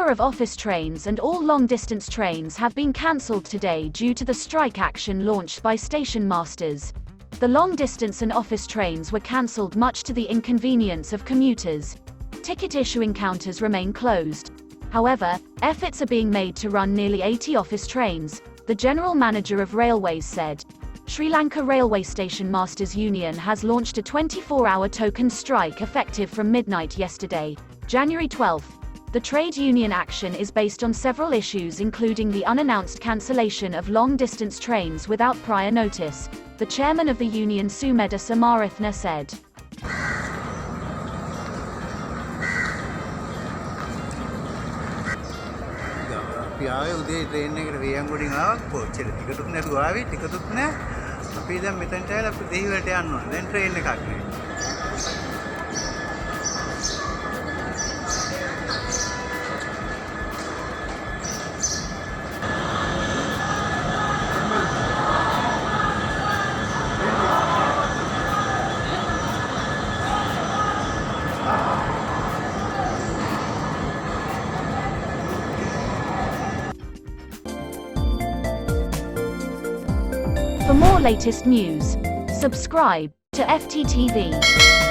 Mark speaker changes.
Speaker 1: number of office trains and all long-distance trains have been cancelled today due to the strike action launched by station masters. The long-distance and office trains were cancelled much to the inconvenience of commuters. Ticket issuing counters remain closed. However, efforts are being made to run nearly 80 office trains, the General Manager of Railways said. Sri Lanka Railway Station Masters Union has launched a 24-hour token strike effective from midnight yesterday, January 12. The trade union action is based on several issues including the unannounced cancellation of long-distance trains without prior notice, the chairman of the union Sumedha Samarathna said.
Speaker 2: අපි ආවේ උදේ train එකකට වියංගොඩින් ආවා කොච්චර ටිකටුත් නැතුව ආවේ ටිකටුත් නැහැ අපි දැන් මෙතනට ඇවිල්ලා අපි දෙහිවලට යන්න ඕන දැන් ට්‍රේන් එකක් නෑ
Speaker 1: For more latest news, subscribe to FTTV.